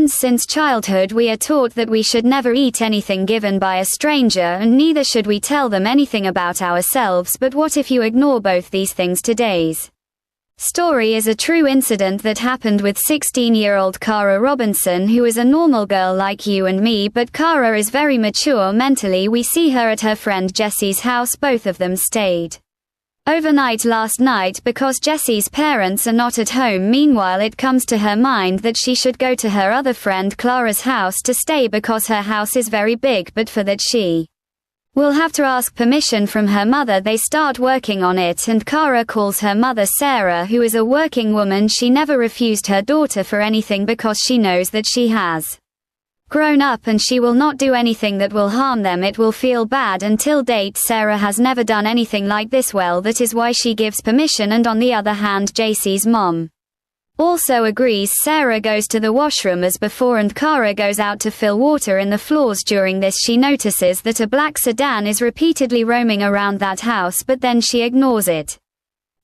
Since childhood we are taught that we should never eat anything given by a stranger, and neither should we tell them anything about ourselves. But what if you ignore both these things? Today's story is a true incident that happened with 16-year-old Kara Robinson, who is a normal girl like you and me, but Kara is very mature mentally. We see her at her friend Jessie's house. Both of them stayed overnight last night because Jessie's parents are not at home. Meanwhile, it comes to her mind that she should go to her other friend Clara's house to stay because her house is very big, but for that she will have to ask permission from her mother. They start working on it, and Kara calls her mother Sarah, who is a working woman. She never refused her daughter for anything because she knows that she has grown up and she will not do anything that will harm them. It will feel bad. Until date, Sarah has never done anything like this. Well, that is why she gives permission, and on the other hand, Jessie's mom also agrees. Sarah goes to the washroom as before, and Kara goes out to fill water in the floors. During this, she notices that a black sedan is repeatedly roaming around that house, but then she ignores it.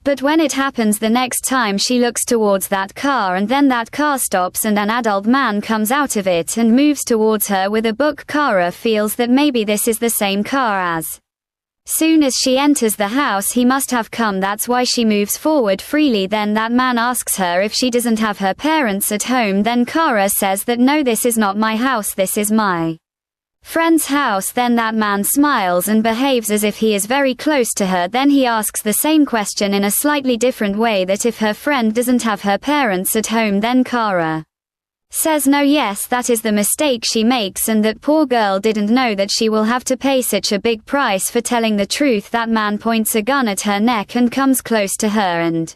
But when it happens the next time, she looks towards that car, and then that car stops and an adult man comes out of it and moves towards her with a book. Kara feels that maybe this is the same car as soon as she enters the house he must have come. That's why she moves forward freely. Then that man asks her if she doesn't have her parents at home. Then Kara says that no, this is not my house, this is my friend's house. Then that man smiles and behaves as if he is very close to her. Then he asks the same question in a slightly different way, that if her friend doesn't have her parents at home. Then Kara says no, yes, that is the mistake she makes, and that poor girl didn't know that she will have to pay such a big price for telling the truth. That man points a gun at her neck and comes close to her and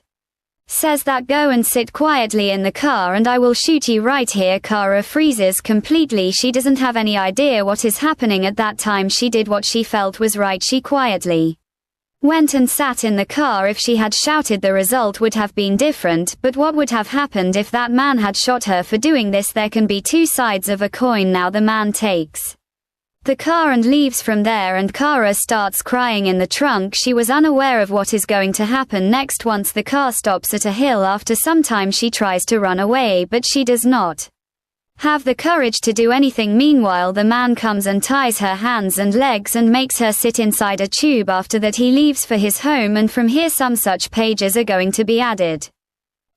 says that go and sit quietly in the car and I will shoot you right here. Kara freezes completely. She doesn't have any idea what is happening at that time. She did what she felt was right. She quietly went and sat in the car. If she had shouted, the result would have been different. But what would have happened if that man had shot her for doing this? There can be two sides of a coin. Now the man takes the car and leaves from there, and Kara starts crying in the trunk. She was unaware of what is going to happen next. Once the car stops at a hill, after some time she tries to run away, but she does not have the courage to do anything. Meanwhile, the man comes and ties her hands and legs and makes her sit inside a tube. After that he leaves for his home, and from here some such pages are going to be added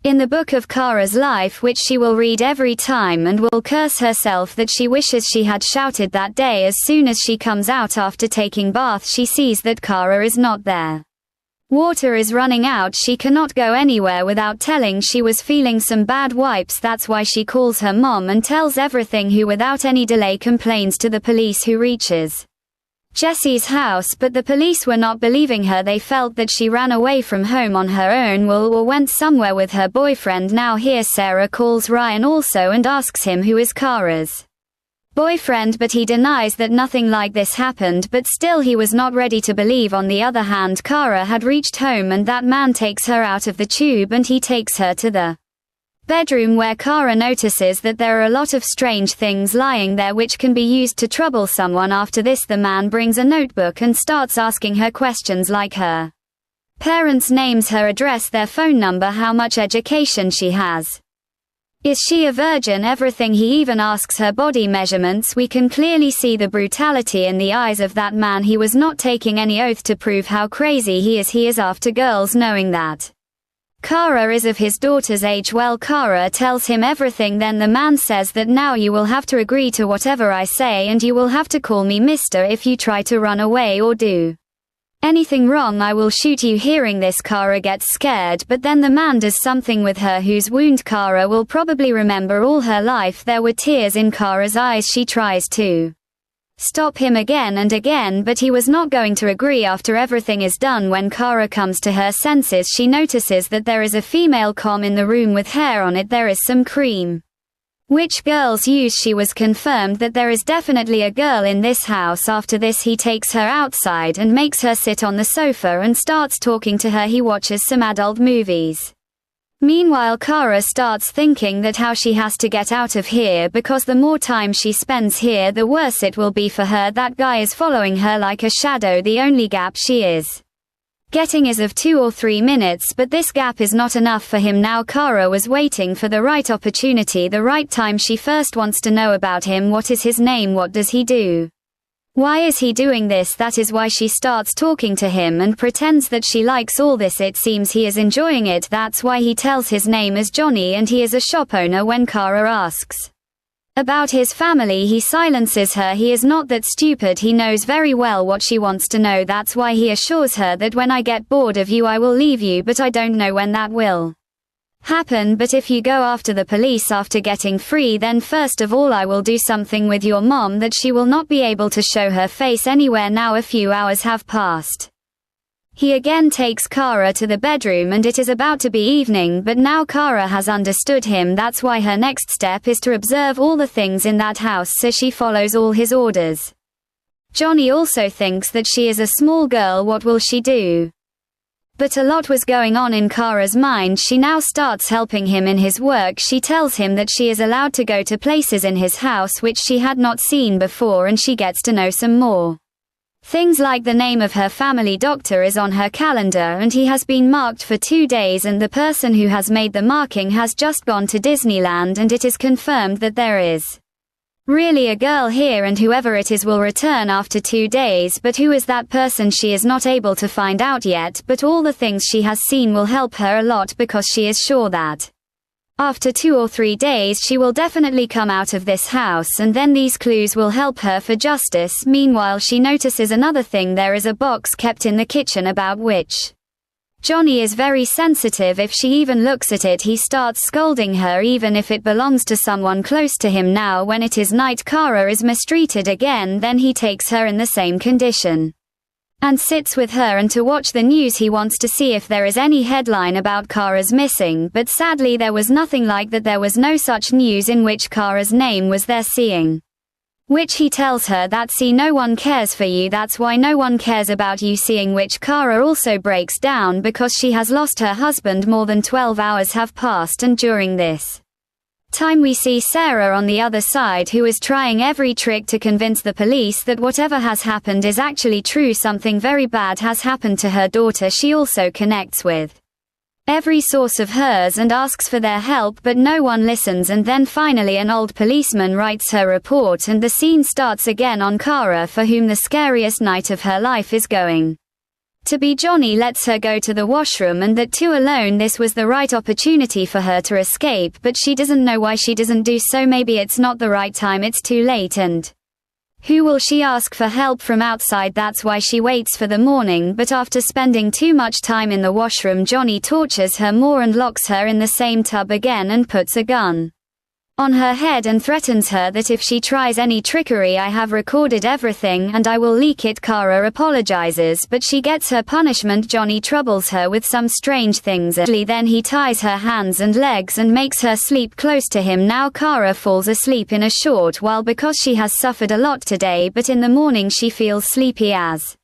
in the book of Kara's life, which she will read every time and will curse herself that she wishes she had shouted that day. As soon as she comes out after taking bath, she sees that Kara is not there. Water is running out. She cannot go anywhere without telling. She was feeling some bad wipes. That's why she calls her mom and tells everything, who without any delay complains to the police, who reaches Jessie's house, but the police were not believing her. They felt that she ran away from home on her own or went somewhere with her boyfriend. Now here Sarah calls Ryan also and asks him who is Kara's boyfriend, but he denies that nothing like this happened, but still he was not ready to believe. On the other hand, Kara had reached home and that man takes her out of the tube and he takes her to the bedroom, where Kara notices that there are a lot of strange things lying there which can be used to trouble someone. After this, the man brings a notebook and starts asking her questions like her parents' names, her address, their phone number, how much education she has, is she a virgin, everything. He even asks her body measurements. We can clearly see the brutality in the eyes of that man. He was not taking any oath to prove how crazy he is. He is after girls, knowing that Kara is of his daughter's age. Well, Kara tells him everything. Then the man says that now you will have to agree to whatever I say, and you will have to call me mister. If you try to run away or do anything wrong, I will shoot you. Hearing this, Kara gets scared, but then the man does something with her whose wound Kara will probably remember all her life. There were tears in Kara's eyes. She tries to stop him again and again, but he was not going to agree. After everything is done, when Kara comes to her senses, she notices that there is a female comb in the room with hair on it. There is some cream which girls use. She was confirmed that there is definitely a girl in this house. After this, he takes her outside and makes her sit on the sofa and starts talking to her. He watches some adult movies. Meanwhile, Kara starts thinking that how she has to get out of here, because the more time she spends here, the worse it will be for her. That guy is following her like a shadow. The only gap she is getting is of 2 or 3 minutes, but this gap is not enough for him now. Kara was waiting for the right opportunity, the right time. She first wants to know about him. What is his name? What does he do? Why is he doing this? That is why she starts talking to him and pretends that she likes all this. It seems he is enjoying it. That's why he tells his name as Johnny and he is a shop owner. When Kara asks about his family, he silences her. He is not that stupid. He knows very well what she wants to know. That's why he assures her that when I get bored of you I will leave you, but I don't know when that will happen. But if you go after the police after getting free, then first of all I will do something with your mom that she will not be able to show her face anywhere. Now a few hours have passed. He again takes Kara to the bedroom and it is about to be evening, but now Kara has understood him. That's why her next step is to observe all the things in that house, so she follows all his orders. Johnny also thinks that she is a small girl. What will she do? But a lot was going on in Kara's mind. She now starts helping him in his work. She tells him that she is allowed to go to places in his house which she had not seen before, and she gets to know some more things, like the name of her family doctor is on her calendar and he has been marked for 2 days, and the person who has made the marking has just gone to Disneyland, and it is confirmed that there is really a girl here and whoever it is will return after 2 days. But who is that person? She is not able to find out yet, but all the things she has seen will help her a lot because she is sure that after 2 or 3 days she will definitely come out of this house, and then these clues will help her for justice. Meanwhile, she notices another thing. There is a box kept in the kitchen about which Johnny is very sensitive. If she even looks at it, he starts scolding her, even if it belongs to someone close to him. Now when it is night, Kara is mistreated again. Then he takes her in the same condition and sits with her and to watch the news. He wants to see if there is any headline about Kara's missing, but sadly there was nothing like that. There was no such news in which Kara's name was there, seeing which he tells her that, see, no one cares for you, that's why no one cares about you, seeing which Kara also breaks down because she has lost her husband. More than 12 hours have passed, and during this time we see Sarah on the other side, who is trying every trick to convince the police that whatever has happened is actually true. Something very bad has happened to her daughter. She also connects with every source of hers and asks for their help, but no one listens, and then finally an old policeman writes her report and the scene starts again on Kara, for whom the scariest night of her life is going to be. Johnny lets her go to the washroom, and that too alone. This was the right opportunity for her to escape, but she doesn't know why she doesn't do so. Maybe it's not the right time, it's too late, and who will she ask for help from outside? That's why she waits for the morning. But after spending too much time in the washroom, Johnny tortures her more and locks her in the same tub again and puts a gun on her head and threatens her that if she tries any trickery, I have recorded everything and I will leak it. Kara apologizes, but she gets her punishment. Johnny troubles her with some strange things. Then he ties her hands and legs and makes her sleep close to him. Now Kara falls asleep in a short while because she has suffered a lot today, but in the morning she feels sleepy. As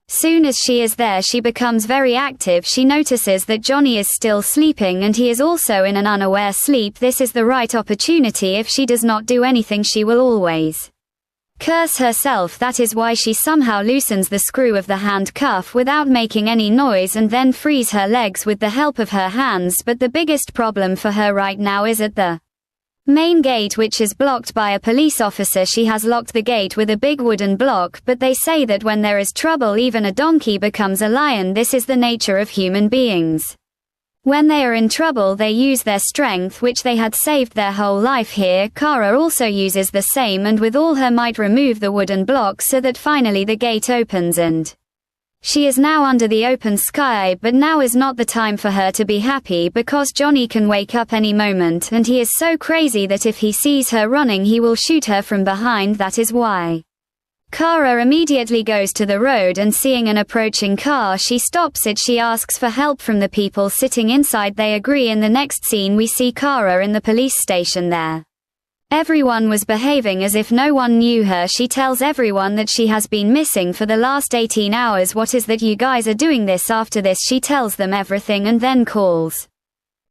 soon as she is there, she becomes very active. She notices that Johnny is still sleeping and he is also in an unaware sleep. This is the right opportunity. If she does not do anything, she will always curse herself. That is why she somehow loosens the screw of the handcuff without making any noise and then frees her legs with the help of her hands. But the biggest problem for her right now is at the main gate, which is blocked by a police officer. She has locked the gate with a big wooden block, but they say that when there is trouble, even a donkey becomes a lion. This is the nature of human beings. When they are in trouble, they use their strength, which they had saved their whole life here. Kara also uses the same and with all her might remove the wooden block so that finally the gate opens and she is now under the open sky. But now is not the time for her to be happy because Johnny can wake up any moment and he is so crazy that if he sees her running he will shoot her from behind. That is why Kara immediately goes to the road and seeing an approaching car, she stops it. She asks for help from the people sitting inside. They agree. In the next scene we see Kara in the police station. There everyone was behaving as if no one knew her. She tells everyone that she has been missing for the last 18 hours. What is that you guys are doing this? After this she tells them everything and then calls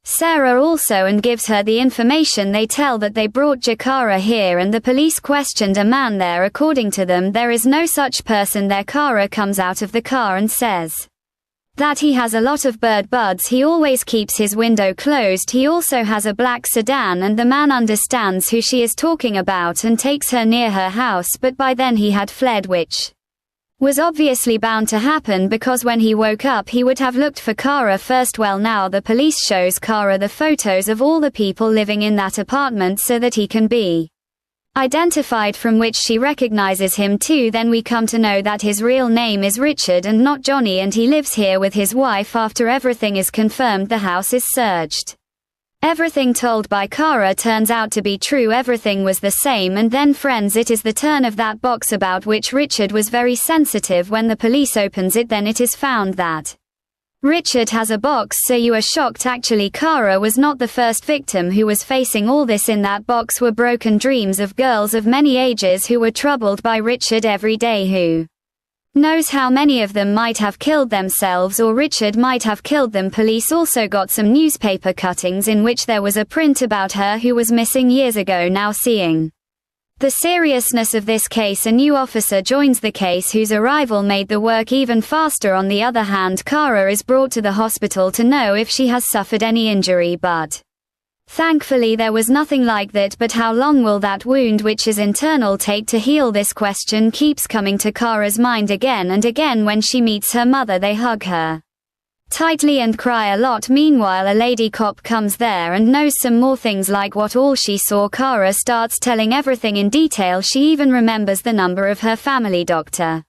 Sarah also and gives her the information. They tell that they brought Jakara here and the police questioned a man there. According to them, there is no such person there. Kara comes out of the car and says That he has a lot of bird buds. He always keeps his window closed. He also has a black sedan, and the man understands who she is talking about and takes her near her house, but by then he had fled, which was obviously bound to happen because when he woke up he would have looked for Kara first. Well, now the police shows Kara the photos of all the people living in that apartment so that he can be identified, from which she recognizes him too. Then we come to know that his real name is Richard and not Johnny, and he lives here with his wife. After everything is confirmed, the house is searched. Everything told by Kara turns out to be true. Everything was the same. And then, friends, it is the turn of that box about which Richard was very sensitive. When the police opens it, then it is found that Richard has a box, so you are shocked. Actually, Kara was not the first victim who was facing all this. In that box were broken dreams of girls of many ages who were troubled by Richard every day. Who knows how many of them might have killed themselves, or Richard might have killed them. Police also got some newspaper cuttings in which there was a print about her who was missing years ago. Now, seeing the seriousness of this case, a new officer joins the case whose arrival made the work even faster. On the other hand, Kara is brought to the hospital to know if she has suffered any injury, but thankfully there was nothing like that. But how long will that wound, which is internal, take to heal? This question keeps coming to Kara's mind again and again. When she meets her mother, they hug her tightly and cry a lot. Meanwhile, a lady cop comes there and knows some more things, like what all she saw. Kara starts telling everything in detail. She even remembers the number of her family doctor.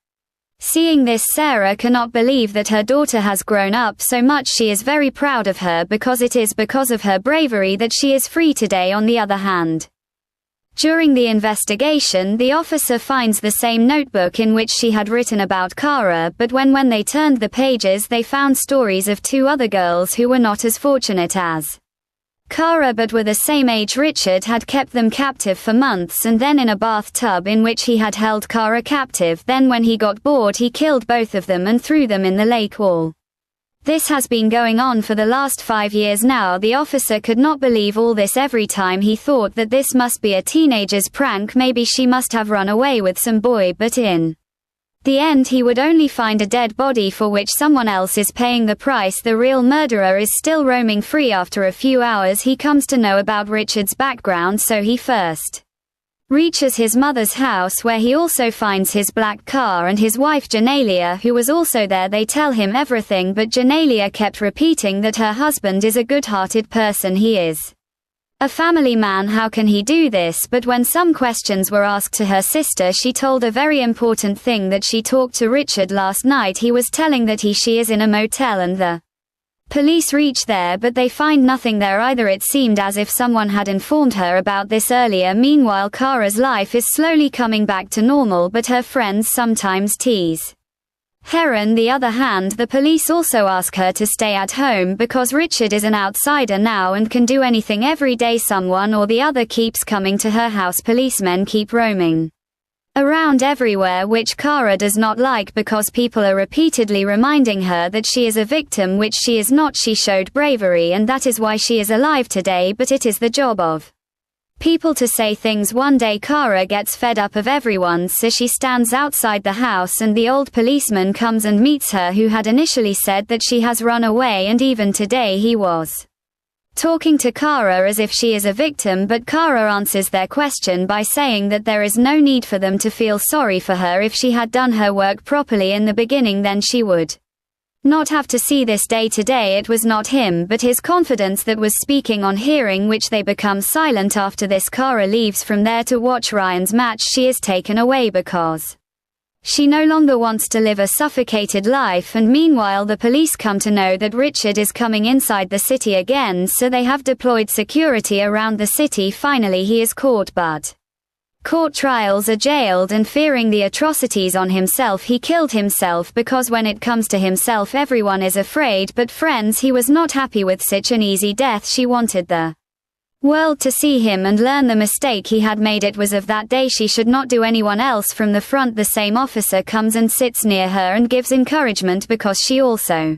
Seeing this, Sarah cannot believe that her daughter has grown up so much. She is very proud of her because it is because of her bravery that she is free today. On the other hand, during the investigation, the officer finds the same notebook in which she had written about Kara, but when they turned the pages, they found stories of two other girls who were not as fortunate as Kara but were the same age. Richard had kept them captive for months, and then in a bathtub in which he had held Kara captive. Then when he got bored, he killed both of them and threw them in the lake. All this has been going on for the last 5 years now. The officer could not believe all this. Every time he thought that this must be a teenager's prank, maybe she must have run away with some boy, but in the end he would only find a dead body for which someone else is paying the price. The real murderer is still roaming free. After a few hours he comes to know about Richard's background, so he first reaches his mother's house, where he also finds his black car and his wife Janalia, who was also there. They tell him everything, but Janalia kept repeating that her husband is a good-hearted person. He is a family man. How can he do this? But when some questions were asked to her sister, she told a very important thing, that she talked to Richard last night. He was telling that she is in a motel, and the police reach there, but they find nothing there either. It seemed as if someone had informed her about this earlier. Meanwhile, Kara's life is slowly coming back to normal, but her friends sometimes tease her. On the other hand, the police also ask her to stay at home because Richard is an outsider now and can do anything every day. Someone or the other keeps coming to her house. Policemen keep roaming around everywhere, which Kara does not like because people are repeatedly reminding her that she is a victim, which she is not. She showed bravery, and that is why she is alive today, but it is the job of people to say things. One day Kara gets fed up of everyone, so she stands outside the house, and the old policeman comes and meets her, who had initially said that she has run away, and even today he was talking to Kara as if she is a victim. But Kara answers their question by saying that there is no need for them to feel sorry for her. If she had done her work properly in the beginning, then she would not have to see this day today. It was not him but his confidence that was speaking. On hearing which, they become silent. After this, Kara leaves from there to watch Ryan's match. She is taken away because she no longer wants to live a suffocated life, and meanwhile the police come to know that Richard is coming inside the city again, so they have deployed security around the city. Finally he is caught, but court trials are jailed, and fearing the atrocities on himself, he killed himself, because when it comes to himself everyone is afraid. But friends, he was not happy with such an easy death. She wanted the world to see him and learn the mistake he had made. It was of that day she should not do anyone else. From the front, the same officer comes and sits near her and gives encouragement, because she also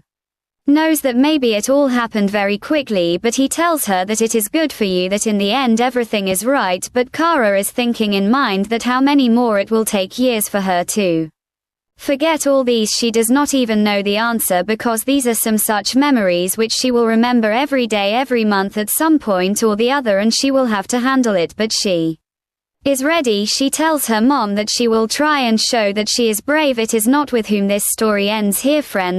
knows that maybe it all happened very quickly, but he tells her that it is good for you, that in the end everything is right. But Kara is thinking in mind that how many more it will take years for her to Forget all these, she does not even know the answer, because these are some such memories which she will remember every day, every month at some point or the other, and she will have to handle it, but she is ready. She tells her mom that she will try and show that she is brave. It is not with whom this story ends here, friends.